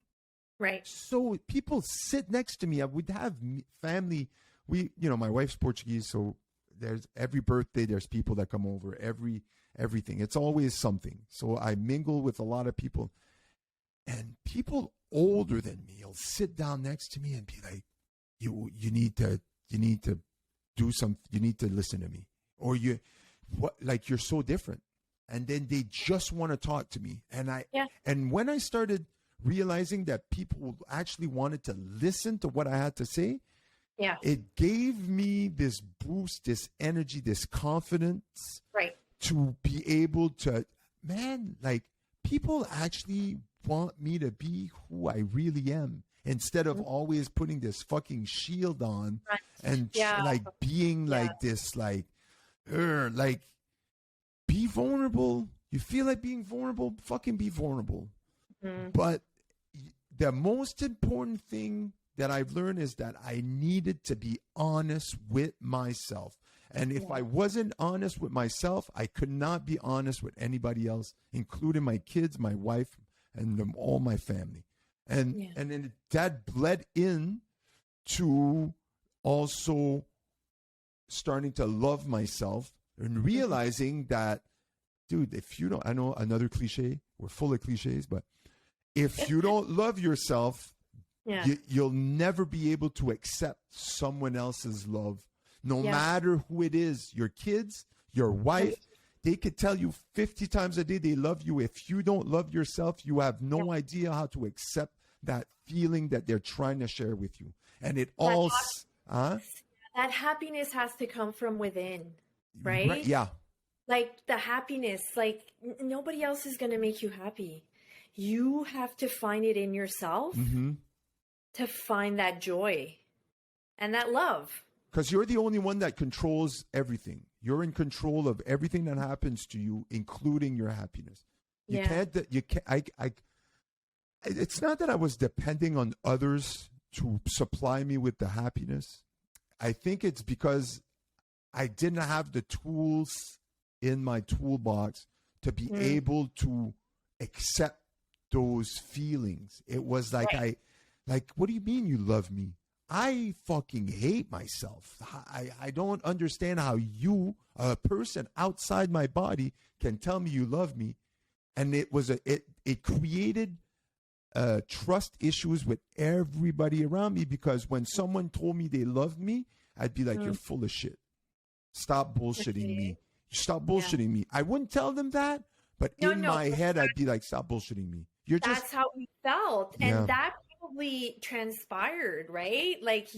Right. So people sit next to me. I would have family. My wife's Portuguese, so there's every birthday, there's people that come over, everything. It's always something. So I mingle with a lot of people, and people older than me will sit down next to me and be like, you need to do something. You need to listen to me, or you're so different. And then they just want to talk to me. And when I started realizing that people actually wanted to listen to what I had to say, it gave me this boost, this energy, this confidence, to be able to, people actually want me to be who I really am, instead of always putting this fucking shield on and being like this, be vulnerable. You feel like being vulnerable, fucking be vulnerable. But the most important thing that I've learned is that I needed to be honest with myself. And if I wasn't honest with myself, I could not be honest with anybody else, including my kids, my wife, and all my family. And then that bled in to also starting to love myself and realizing that, dude, if you don't, I know another cliche, we're full of cliches, but if you don't love yourself, you'll never be able to accept someone else's love, no matter who it is. Your kids, your wife, they could tell you 50 times a day they love you. If you don't love yourself, you have no idea how to accept that feeling that they're trying to share with you. And it all... That happiness has to come from within, right? Yeah. Like the happiness, like nobody else is going to make you happy. You have to find it in yourself to find that joy and that love. Because you're the only one that controls everything. You're in control of everything that happens to you, including your happiness. It's not that I was depending on others to supply me with the happiness. I think it's because I didn't have the tools in my toolbox to be able to accept those feelings. It was like, what do you mean you love me? I fucking hate myself. I don't understand how you, a person outside my body, can tell me you love me. And it created trust issues with everybody around me, because when someone told me they loved me, I'd be like, you're full of shit. Stop bullshitting me. Stop bullshitting me. I wouldn't tell them that, but in my head, I'd be like, stop bullshitting me. That's how we felt. And that probably transpired, right? Like,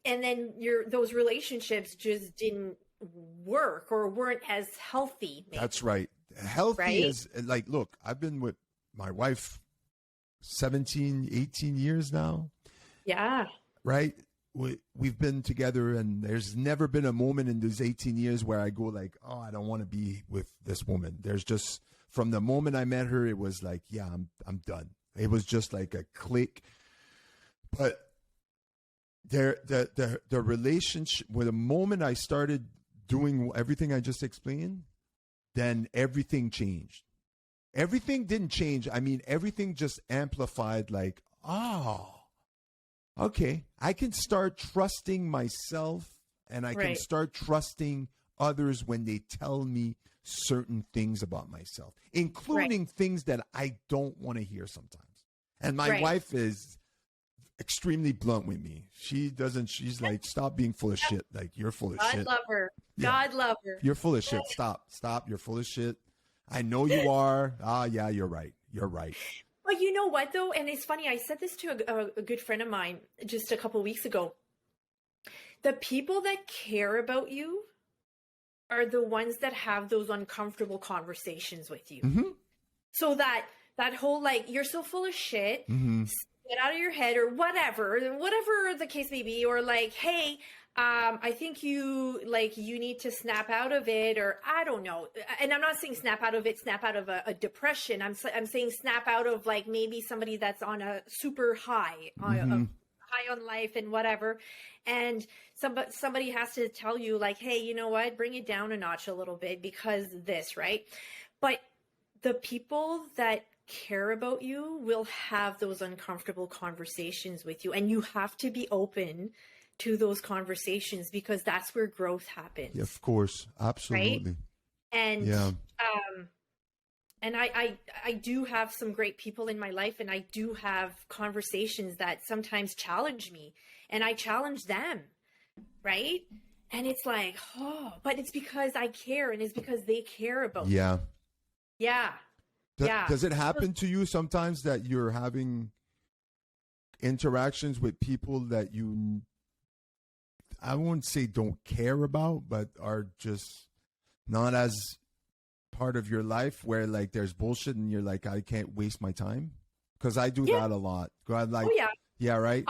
and then those relationships just didn't work or weren't as healthy. Maybe. That's right. Healthy is like, look, I've been with my wife 17, 18 years now. Yeah. Right? We've been together, and there's never been a moment in those 18 years where I go like, oh, I don't want to be with this woman. There's just, from the moment I met her, it was like, yeah, I'm done. It was just like a click. But the relationship, with the moment I started doing everything I just explained, then everything changed. Everything didn't change. I mean, everything just amplified, like, oh, okay, I can start trusting myself, and I can start trusting others when they tell me certain things about myself, including things that I don't want to hear sometimes. And my wife is extremely blunt with me. She's like, stop being full of shit. Like, you're full of shit. God love her. God love her. You're full of shit. Stop. You're full of shit. I know you are. Yeah, you're right. You're right. But you know what, though? And it's funny. I said this to a good friend of mine just a couple of weeks ago. The people that care about you are the ones that have those uncomfortable conversations with you. Mm-hmm. So that whole, like, you're so full of shit, get out of your head, or whatever the case may be, or like, hey, I think you need to snap out of it, or I don't know. And I'm not saying snap out of it, snap out of a depression. I'm saying snap out of, like, maybe somebody that's on a super high, high on life and whatever. And somebody has to tell you, like, hey, you know what, bring it down a notch a little bit because this, right? But the people that care about you will have those uncomfortable conversations with you, and you have to be open to those conversations, because that's where growth happens. Yeah, of course. Absolutely. Right? And and I do have some great people in my life, and I do have conversations that sometimes challenge me, and I challenge them, right? And it's like, oh, but it's because I care, and it's because they care about me. Yeah. Does it happen to you sometimes that you're having interactions with people that you, I won't say don't care about, but are just not as part of your life, where, like, there's bullshit and you're like, I can't waste my time? Because I do that a lot. Like, yeah, right?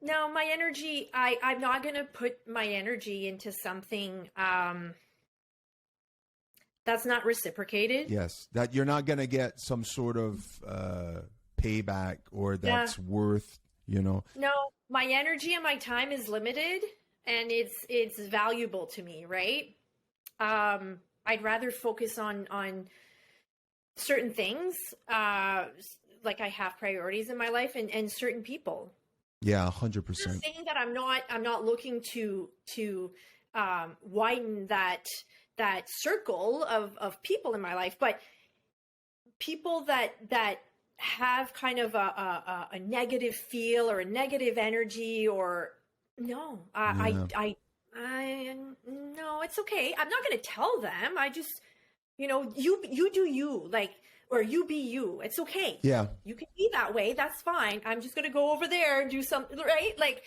No, my energy, I'm not going to put my energy into something that's not reciprocated. Yes, that you're not going to get some sort of payback, or that's worth, you know. No, my energy and my time is limited, and it's valuable to me, right? I'd rather focus on certain things, like I have priorities in my life, and certain people. Yeah, 100%. I'm saying that I'm not looking to widen that circle of people in my life, but people that have kind of a negative feel or a negative energy, or no, no, it's okay. I'm not going to tell them. I just, you do you, like, or you be you. It's okay. Yeah. You can be that way. That's fine. I'm just going to go over there and do something, right? Like,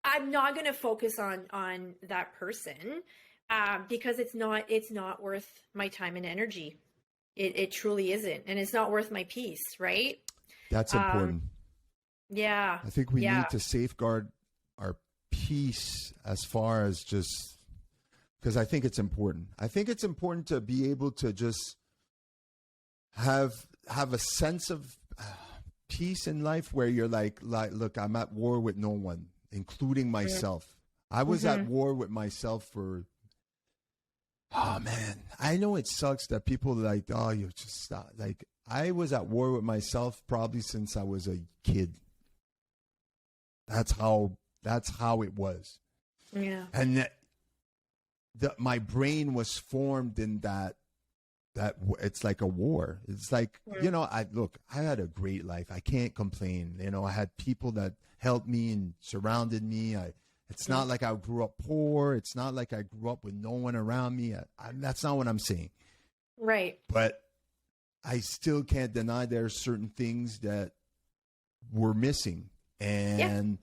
I'm not going to focus on that person, because it's not worth my time and energy. It truly isn't. And it's not worth my peace. Right. That's important. Yeah. I think we need to safeguard our peace, as far as just, because I think it's important. I think it's important to be able to just have a sense of peace in life, where you're like, look, I'm at war with no one, including myself. I was at war with myself for Oh man, I know it sucks that people like, oh, you just stop. Like, I was at war with myself probably since I was a kid. That's how it was. Yeah. And my brain was formed in that it's like a war. It's like, you know, I had a great life. I can't complain. You know, I had people that helped me and surrounded me. It's not like I grew up poor. It's not like I grew up with no one around me. That's not what I'm saying. Right. But I still can't deny there are certain things that were missing. And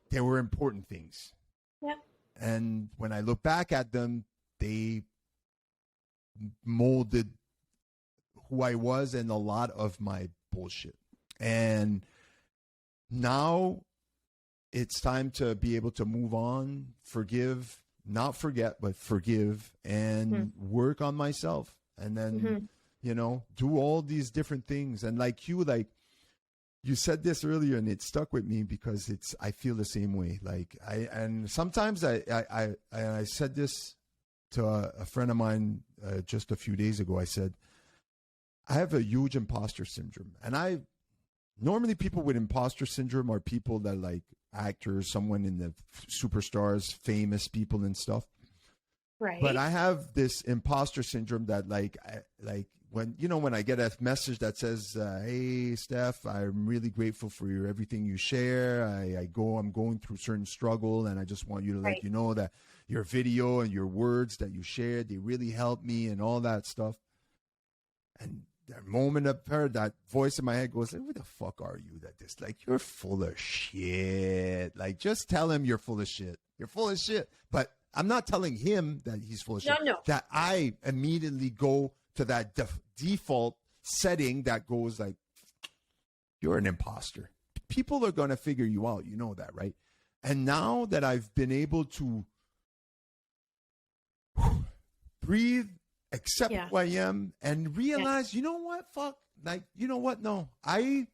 they were important things. Yeah. And when I look back at them, they molded who I was and a lot of my bullshit. And now it's time to be able to move on, forgive, not forget, but forgive, and work on myself. And then, you know, do all these different things. And like you said this earlier, and it stuck with me because I feel the same way. Like sometimes I said this to a friend of mine just a few days ago. I said, I have a huge imposter syndrome. And normally people with imposter syndrome are people that like actors, someone in the superstars, famous people and stuff. Right. But I have this imposter syndrome that when I get a message that says, hey, Steph, I'm really grateful for everything you share. I'm going through certain struggle, and I just want you to let you know that your video and your words that you shared, they really helped me and all that stuff. And that moment of her, that voice in my head goes, who the fuck are you that this, like, you're full of shit. Like, just tell him you're full of shit. You're full of shit. But I'm not telling him that he's full of shit. No. That I immediately go to that default setting that goes like, you're an imposter. People are going to figure you out. You know that, right? And now that I've been able to breathe, accept who I am, and realize, you know what, fuck, like, you know what, no, and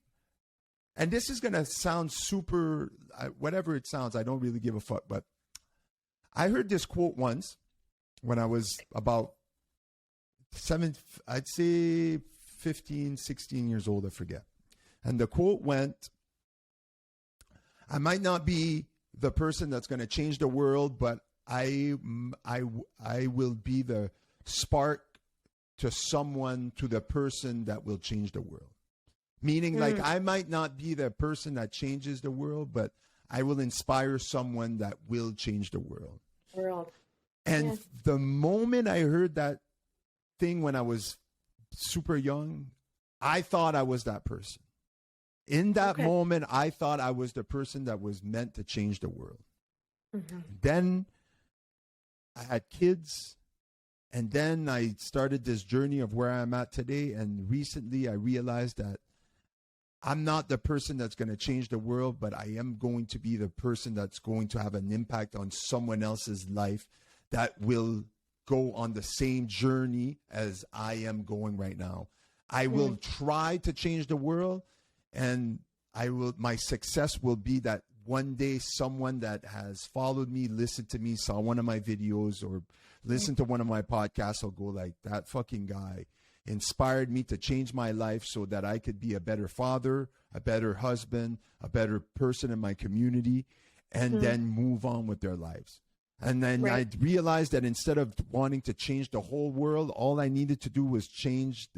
this is going to sound super, whatever it sounds, I don't really give a fuck, but I heard this quote once when I was about 15, 16 years old, I forget. And the quote went, I might not be the person that's going to change the world, but I will be the spark to the person that will change the world. Meaning, like, I might not be the person that changes the world, but I will inspire someone that will change the world. And the moment I heard that thing when I was super young, I thought I was that person. In that moment, I thought I was the person that was meant to change the world. Then I had kids, and then I started this journey of where I'm at today. And recently I realized that I'm not the person that's going to change the world, but I am going to be the person that's going to have an impact on someone else's life that will go on the same journey as I am going right now. I will try to change the world, and my success will be that one day someone that has followed me, listened to me, saw one of my videos, or listened to one of my podcasts will go like, that fucking guy inspired me to change my life so that I could be a better father, a better husband, a better person in my community, and then move on with their lives. And then I realized that instead of wanting to change the whole world, all I needed to do was change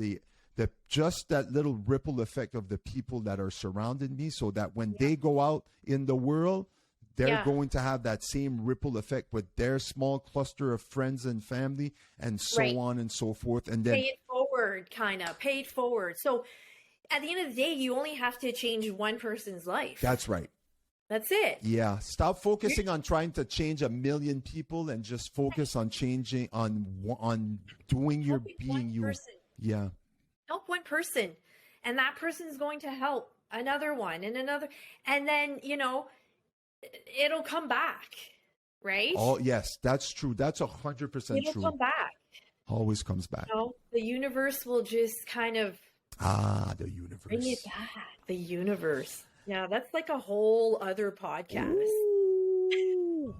just that little ripple effect of the people that are surrounding me, so that when they go out in the world, they're going to have that same ripple effect with their small cluster of friends and family, and so on and so forth. And then pay it forward. So at the end of the day, you only have to change one person's life. That's right. That's it. Yeah. Stop focusing on trying to change 1 million people, and just focus on changing, on doing your being you. Person. Yeah. Help one person, and that person is going to help another one and another. And then, it'll come back, right? Oh, yes, that's true. That's 100% true. It'll come back. Always comes back. The universe will just kind of the universe. Bring it back. The universe. Yeah, that's like a whole other podcast. Ooh.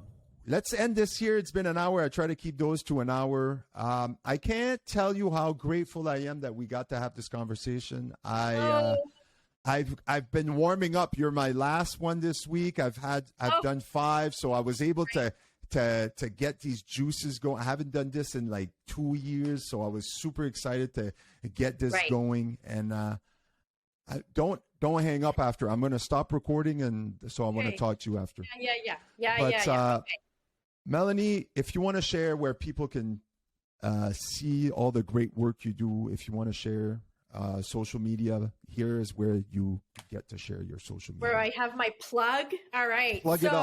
let's end this here. It's been an hour. I try to keep those to an hour. I can't tell you how grateful I am that we got to have this conversation. I've been warming up. You're my last one this week. I've done 5, so I was able to get these juices going. I haven't done this in like 2 years, so I was super excited to get this going. And don't hang up after. I'm going to stop recording, and so I want to talk to you after. Yeah. Okay. Melanie, if you want to share where people can see all the great work you do, if you want to share social media, here is where you get to share your social media. Where I have my plug. All right. Plug it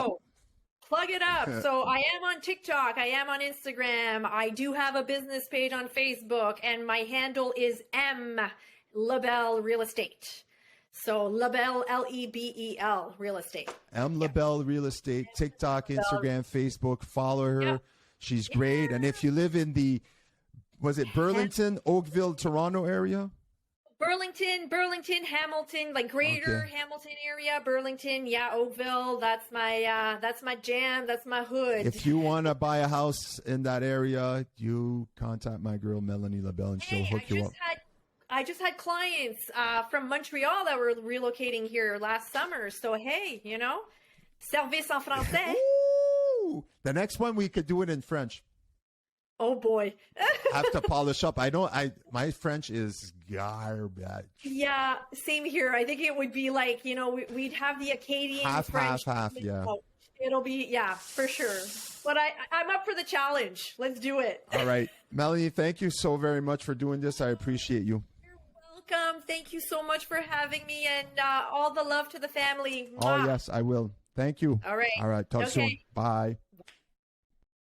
up. So I am on TikTok. I am on Instagram. I do have a business page on Facebook, and my handle is M Lebel Real Estate. So Lebel, Lebel Real Estate. M Lebel Real Estate, TikTok, Instagram, Facebook. Follow her. Yeah. She's great. And if you live in the, was it Burlington, Oakville, Toronto area? Burlington, Hamilton, like greater Hamilton area, Burlington, Oakville. That's my jam. That's my hood. If you want to buy a house in that area, you contact my girl, Melanie Lebel, and she'll hook you up. I just had clients from Montreal that were relocating here last summer. So, hey, service en français. Ooh, the next one, we could do it in French. Oh boy. Have to polish up. My French is garbage. Yeah, same here. I think it would be like, we'd have the Acadian French. Half, yeah. It'll be, for sure. But I'm up for the challenge. Let's do it. All right. Melanie, thank you so very much for doing this. I appreciate you. You're welcome. Thank you so much for having me, and all the love to the family. Mwah. Oh, yes, I will. Thank you. All right. Talk soon. Bye.